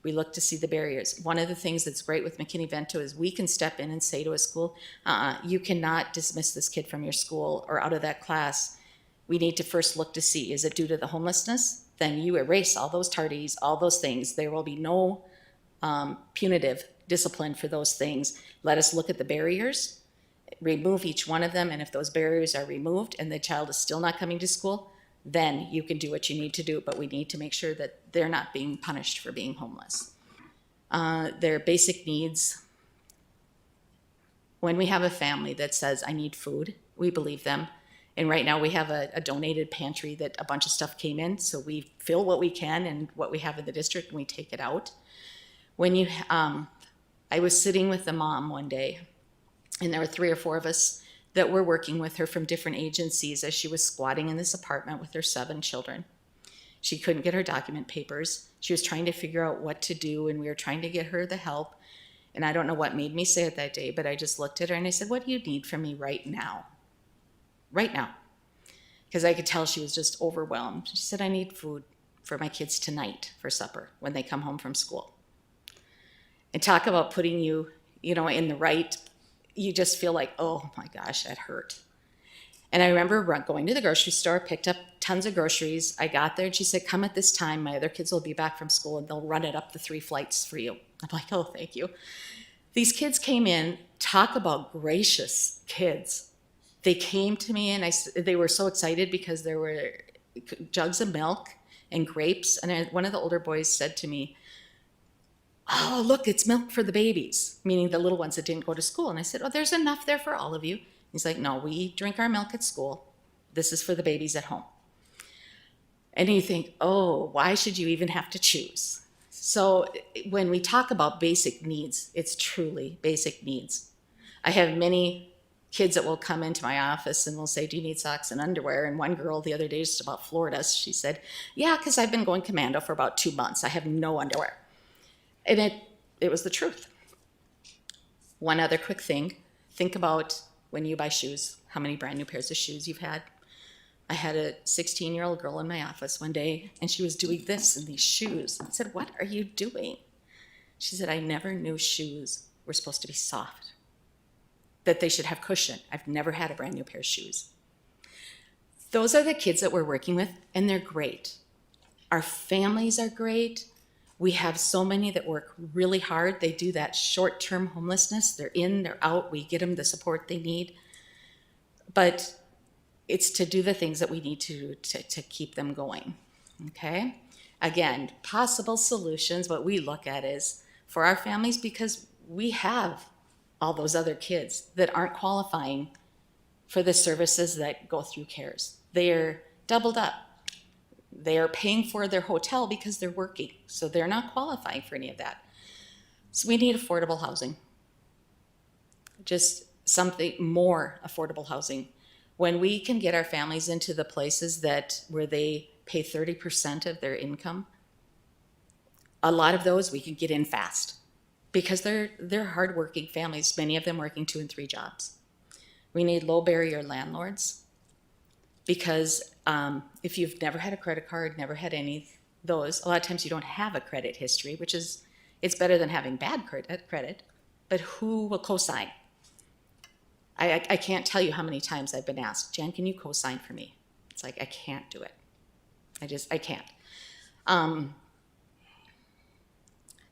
we look to see the barriers. One of the things that's great with McKinney-Vento is we can step in and say to a school, you cannot dismiss this kid from your school or out of that class. We need to first look to see, is it due to the homelessness? Then you erase all those tardies, all those things. There will be no punitive discipline for those things. Let us look at the barriers, remove each one of them, and if those barriers are removed and the child is still not coming to school, then you can do what you need to do, but we need to make sure that they're not being punished for being homeless. Their basic needs. When we have a family that says, I need food, we believe them. And right now we have a donated pantry that a bunch of stuff came in, so we fill what we can and what we have in the district and we take it out. I was sitting with the mom one day, and there were 3 or 4 of us that were working with her from different agencies as she was squatting in this apartment with her 7 children. She couldn't get her document papers. She was trying to figure out what to do, and we were trying to get her the help. And I don't know what made me say it that day, but I just looked at her and I said, what do you need from me right now? Right now. Because I could tell she was just overwhelmed. She said, I need food. for my kids tonight for supper when they come home from school. And talk about putting you, in the right, you just feel like, oh my gosh, that hurt. And I remember going to the grocery store, picked up tons of groceries. I got there and she said, come at this time. My other kids will be back from school and they'll run it up the 3 flights for you. I'm like, oh, thank you. These kids came in, talk about gracious kids. They came to me and they were so excited because there were jugs of milk and grapes. And one of the older boys said to me, oh, look, it's milk for the babies, meaning the little ones that didn't go to school. And I said, oh, there's enough there for all of you. He's like, no, we drink our milk at school. This is for the babies at home. And you think, oh, why should you even have to choose? So when we talk about basic needs, it's truly basic needs. I have many kids that will come into my office and will say, do you need socks and underwear? And one girl the other day, just about Florida, she said, yeah, because I've been going commando for about 2 months. I have no underwear. And it was the truth. One other quick thing, think about when you buy shoes, how many brand new pairs of shoes you've had. I had a 16-year-old girl in my office one day, and she was doing this in these shoes. I said, what are you doing? She said, I never knew shoes were supposed to be soft, that they should have cushion. I've never had a brand new pair of shoes. Those are the kids that we're working with, and they're great. Our families are great. We have so many that work really hard. They do that short-term homelessness. They're in, they're out. We get them the support they need. But it's to do the things that we need to keep them going, okay? Again, possible solutions, what we look at is for our families, because we have all those other kids that aren't qualifying for the services that go through CARES. They're doubled up. They are paying for their hotel because they're working, so they're not qualifying for any of that. So we need affordable housing. Just something more affordable housing. When we can get our families into the places where they pay 30% of their income, a lot of those we can get in fast because they're hardworking families, many of them working 2 and 3 jobs. We need low barrier landlords because if you've never had a credit card, never had any of those, a lot of times you don't have a credit history, which is, it's better than having bad credit, but who will co-sign? I can't tell you how many times I've been asked, Jan, can you co-sign for me? It's like, I can't do it. I can't.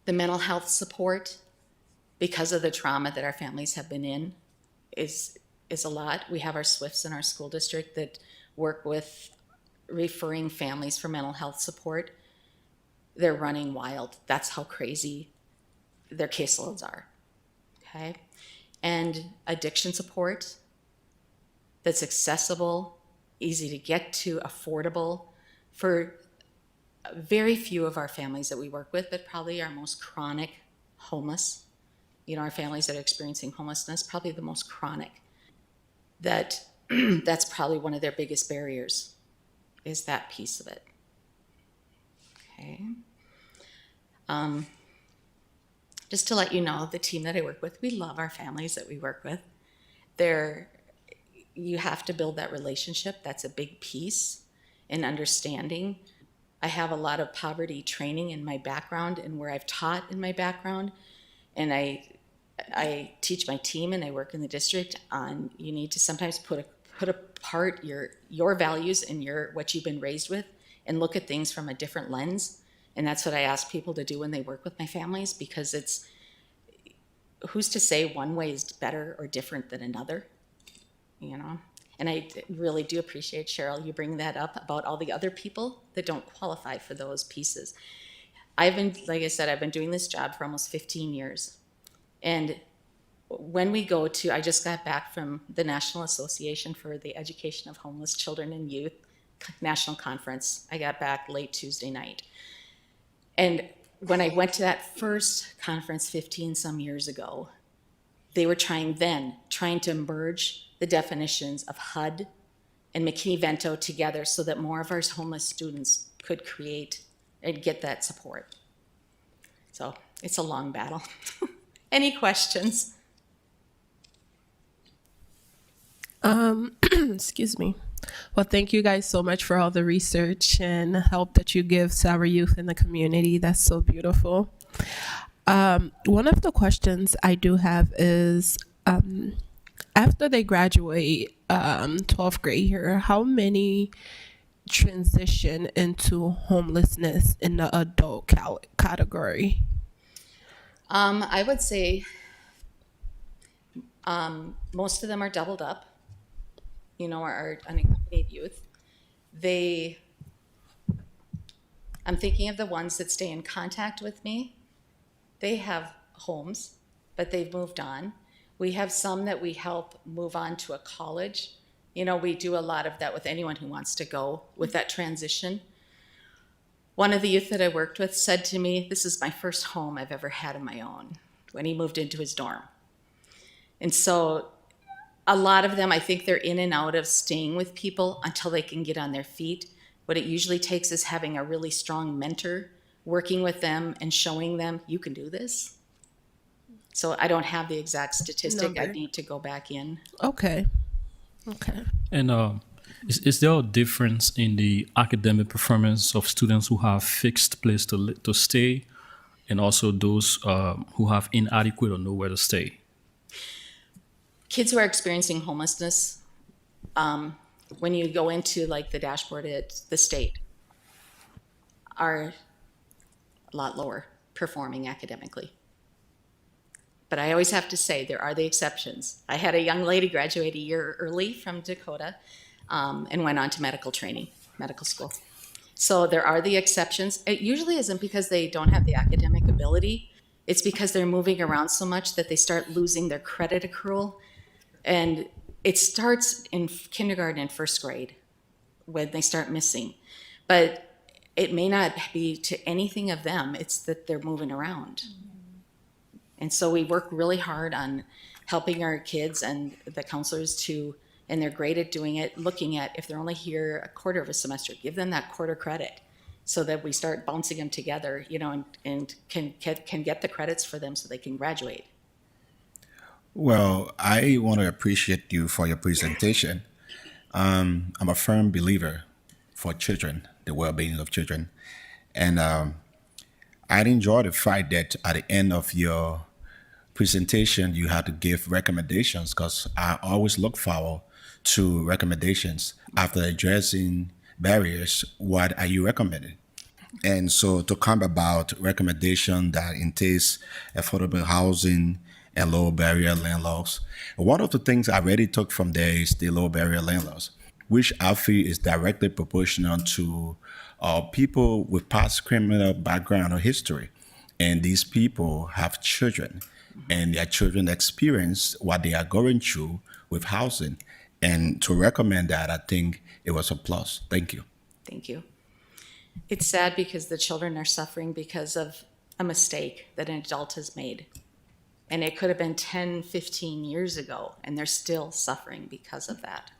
The mental health support, because of the trauma that our families have been in, is a lot. We have our SWIFTs in our school district that work with referring families for mental health support. They're running wild. That's how crazy their caseloads are, okay? And addiction support that's accessible, easy to get to, affordable for very few of our families that we work with, but probably our most chronic homeless, our families that are experiencing homelessness, probably the most chronic, that's probably one of their biggest barriers, is that piece of it. Okay. Just to let you know, the team that I work with, we love our families that we work with. You have to build that relationship. That's a big piece in understanding. I have a lot of poverty training in my background and where I've taught in my background. And I teach my team and I work in the district on, you need to sometimes put apart your values and what you've been raised with and look at things from a different lens. And that's what I ask people to do when they work with my families, because it's, who's to say one way is better or different than another, And I really do appreciate, Cheryl, you bring that up about all the other people that don't qualify for those pieces. Like I said, I've been doing this job for almost 15 years. And when we go to, I just got back from the National Association for the Education of Homeless Children and Youth National Conference. I got back late Tuesday night. And when I went to that first conference 15 some years ago, they were trying to merge the definitions of HUD and McKinney-Vento together so that more of our homeless students could create and get that support. So it's a long battle. Any questions? Excuse me. Well, thank you guys so much for all the research and help that you give to our youth in the community. That's so beautiful. One of the questions I do have is, after they graduate 12th grade year, how many transition into homelessness in the adult category? I would say most of them are doubled up, our unaccompanied youth. I'm thinking of the ones that stay in contact with me. They have homes, but they've moved on. We have some that we help move on to a college. We do a lot of that with anyone who wants to go with that transition. One of the youth that I worked with said to me, "This is my first home I've ever had of my own," when he moved into his dorm. And so a lot of them, I think they're in and out of staying with people until they can get on their feet. What it usually takes is having a really strong mentor, working with them and showing them, you can do this. So I don't have the exact statistic. I need to go back in. Okay. And is there a difference in the academic performance of students who have fixed place to stay, and also those who have inadequate or nowhere to stay? Kids who are experiencing homelessness, when you go into like the dashboard at the state, are a lot lower performing academically. But I always have to say, there are the exceptions. I had a young lady graduate a year early from Dakota and went on to medical school. So there are the exceptions. It usually isn't because they don't have the academic ability. It's because they're moving around so much that they start losing their credit accrual. And it starts in kindergarten and first grade when they start missing. But it may not be to anything of them. It's that they're moving around. And so we work really hard on helping our kids and the counselors and they're great at doing it, looking at if they're only here a quarter of a semester, give them that quarter credit so that we start bouncing them together, and can get the credits for them so they can graduate. Well, I want to appreciate you for your presentation. I'm a firm believer for children, the well-being of children. And I'd enjoy the fact that at the end of your presentation, you had to give recommendations, because I always look forward to recommendations. After addressing barriers, what are you recommending? And so to come about recommendation that entails affordable housing and low barrier landlords. One of the things I already took from there is the low barrier landlords, which I feel is directly proportional to people with past criminal background or history. And these people have children, and their children experience what they are going through with housing. And to recommend that, I think it was a plus. Thank you. Thank you. It's sad because the children are suffering because of a mistake that an adult has made. And it could have been 10, 15 years ago, and they're still suffering because of that.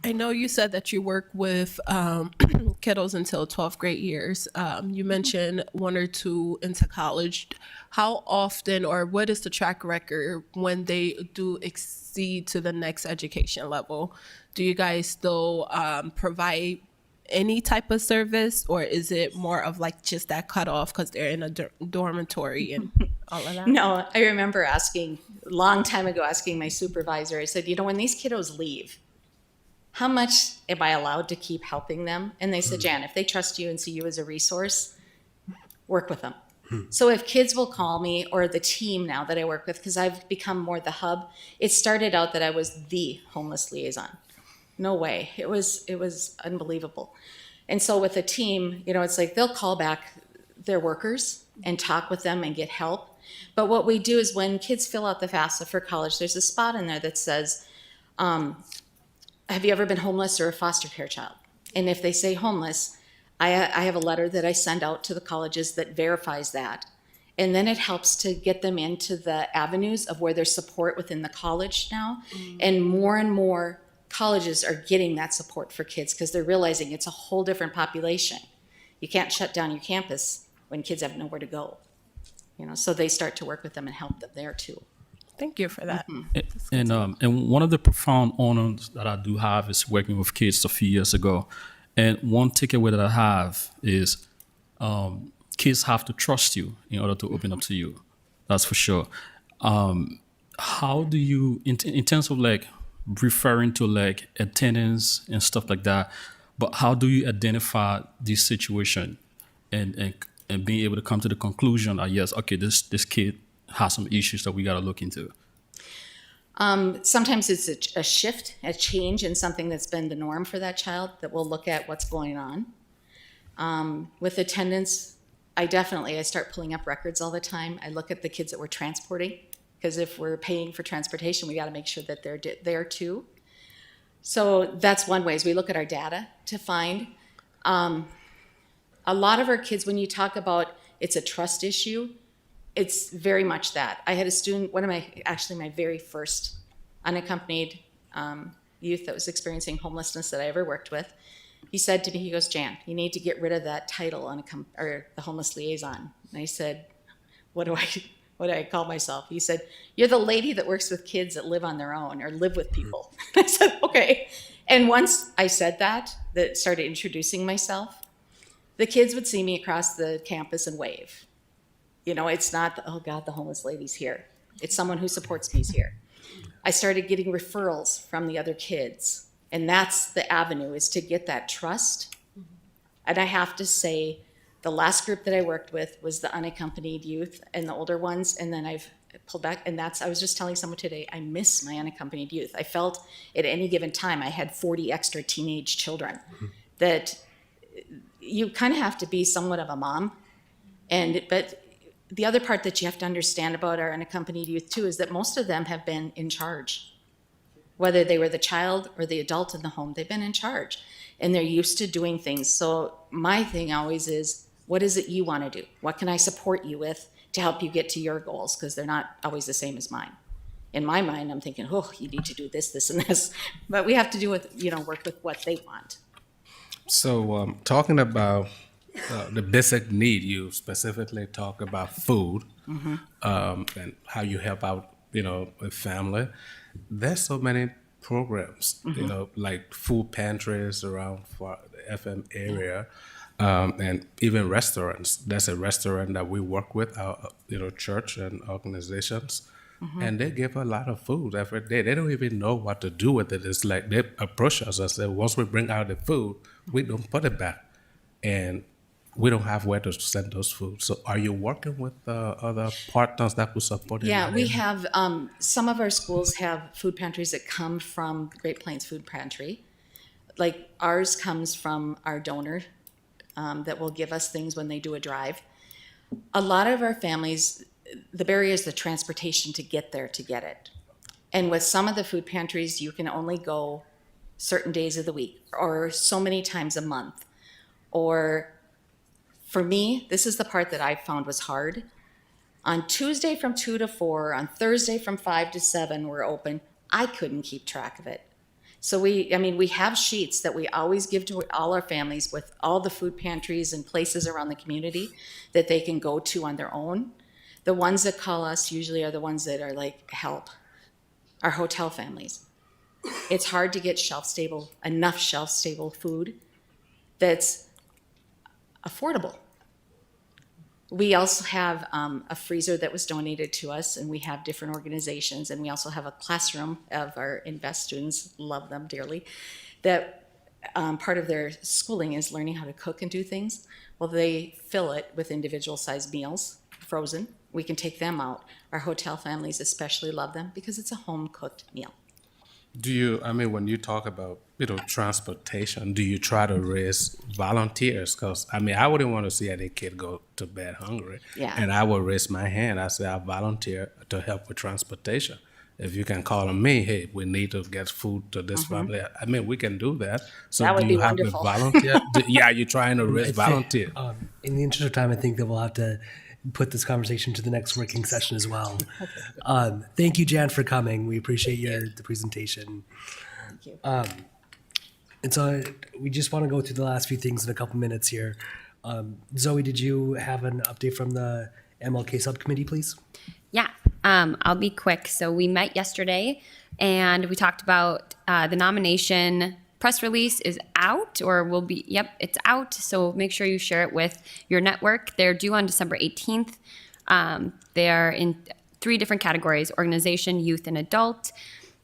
I know you said that you work with kiddos until 12th grade years. You mentioned 1 or 2 into college. How often, or what is the track record when they do exceed to the next education level? Do you guys still provide any type of service, or is it more of like just that cutoff because they're in a dormitory and all of that? No, I remember a long time ago asking my supervisor, I said, when these kiddos leave, how much am I allowed to keep helping them? And they said, Jan, if they trust you and see you as a resource, work with them. So if kids will call me, or the team now that I work with, because I've become more the hub, it started out that I was the homeless liaison. No way. It was unbelievable. And so with a team, it's like they'll call back their workers and talk with them and get help. But what we do is when kids fill out the FAFSA for college, there's a spot in there that says, have you ever been homeless or a foster care child? And if they say homeless, I have a letter that I send out to the colleges that verifies that. And then it helps to get them into the avenues of where there's support within the college now. And more colleges are getting that support for kids because they're realizing it's a whole different population. You can't shut down your campus when kids have nowhere to go. So they start to work with them and help them there too. Thank you for that. And one of the profound honors that I do have is working with kids a few years ago. And one takeaway that I have is kids have to trust you in order to open up to you. That's for sure. How do you, in terms of like referring to like attendance and stuff like that, but how do you identify this situation and being able to come to the conclusion that yes, okay, this kid has some issues that we got to look into? Sometimes it's a shift, a change in something that's been the norm for that child that we'll look at what's going on. With attendance, I start pulling up records all the time. I look at the kids that we're transporting, because if we're paying for transportation, we got to make sure that they're there too. So that's one way, is we look at our data to find. A lot of our kids, when you talk about it's a trust issue, it's very much that. I had a student, my very first unaccompanied youth that was experiencing homelessness that I ever worked with. He said to me, he goes, "Jan, you need to get rid of that title or the homeless liaison." And I said, what do I call myself? He said, "You're the lady that works with kids that live on their own or live with people." I said, okay. And once I said that started introducing myself, the kids would see me across the campus and wave. You know, it's not, oh God, the homeless lady's here. It's someone who supports me is here. I started getting referrals from the other kids. And that's the avenue, is to get that trust. And I have to say, the last group that I worked with was the unaccompanied youth and the older ones. And then I've pulled back. And I was just telling someone today, I miss my unaccompanied youth. I felt at any given time I had 40 extra teenage children that you kind of have to be somewhat of a mom. But the other part that you have to understand about our unaccompanied youth too is that most of them have been in charge. Whether they were the child or the adult in the home, they've been in charge and they're used to doing things. So my thing always is, what is it you want to do? What can I support you with to help you get to your goals? Because they're not always the same as mine. In my mind, I'm thinking, oh, you need to do this, this, and this. But we have to work with what they want. So talking about the basic need, you specifically talk about food and how you help out, with family. There's so many programs, like food pantries around for the FM area, and even restaurants. There's a restaurant that we work with, our church and organizations, and they give a lot of food every day. They don't even know what to do with it. It's like they approach us and say, once we bring out the food, we don't put it back, and we don't have where to send those food. So are you working with other partners that will support it? Yeah, we have, some of our schools have food pantries that come from the Great Plains Food Pantry. Like ours comes from our donor that will give us things when they do a drive. A lot of our families, the barrier is the transportation to get there to get it. And with some of the food pantries, you can only go certain days of the week or so many times a month. Or for me, this is the part that I found was hard. On Tuesday from 2 to 4, on Thursday from 5 to 7, we're open. I couldn't keep track of it. So we have sheets that we always give to all our families with all the food pantries and places around the community that they can go to on their own. The ones that call us usually are the ones that are like, help, our hotel families. It's hard to get enough shelf-stable food that's affordable. We also have a freezer that was donated to us, and we have different organizations, and we also have a classroom of our INVEST students, love them dearly, that part of their schooling is learning how to cook and do things. Well, they fill it with individual sized meals, frozen. We can take them out. Our hotel families especially love them because it's a home cooked meal. When you talk about, transportation, do you try to raise volunteers? Because, I wouldn't want to see any kid go to bed hungry. Yeah. And I will raise my hand. I say, I volunteer to help with transportation. If you can call on me, hey, we need to get food to this family. We can do that. So That would do be you have wonderful. a volunteer? You're trying to raise volunteers. In the interest of time, I think that we'll have to put this conversation to the next working session as well. Thank you, Jan, for coming. We appreciate the presentation. Thank you. And so we just want to go through the last few things in a couple minutes here. Zoe, did you have an update from the MLK subcommittee, please? Yeah. I'll be quick. So we met yesterday and we talked about the nomination press release is out or will be, it's out. So make sure you share it with your network. They're due on December 18th. They are in 3 different categories: organization, youth, and adult.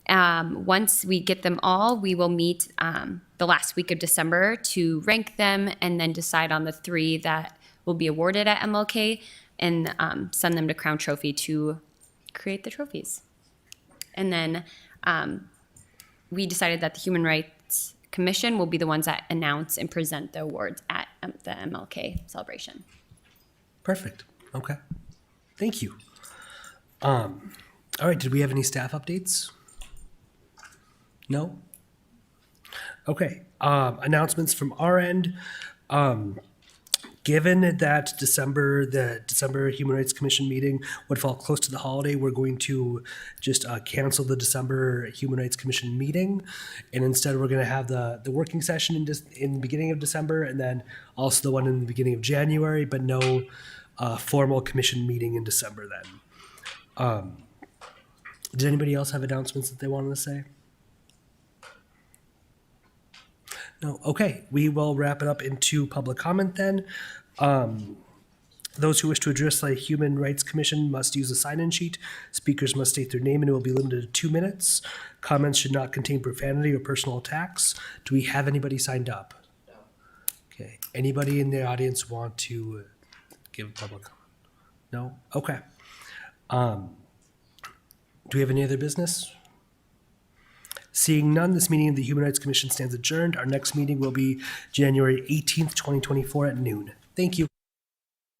Once we get them all, we will meet the last week of December to rank them and then decide on the 3 that will be awarded at MLK and send them to Crown Trophy to create the trophies. And then we decided that the Human Rights Commission will be the ones that announce and present the awards at the MLK celebration. Perfect. Okay. Thank you. All right. Did we have any staff updates? No? Okay. Announcements from our end. Given that the December Human Rights Commission meeting would fall close to the holiday, we're going to just cancel the December Human Rights Commission meeting. And instead, we're going to have the working session in the beginning of December and then also the one in the beginning of January, but no formal commission meeting in December then. Did anybody else have announcements that they wanted to say? No. Okay. We will wrap it up into public comment then. Those who wish to address the Human Rights Commission must use a sign-in sheet. Speakers must state their name and it will be limited to 2 minutes. Comments should not contain profanity or personal attacks. Do we have anybody signed up? No. Okay. Anybody in the audience want to give public comment? No? Okay. Do we have any other business? Seeing none, this meeting of the Human Rights Commission stands adjourned. Our next meeting will be January 18th, 2024 at noon. Thank you.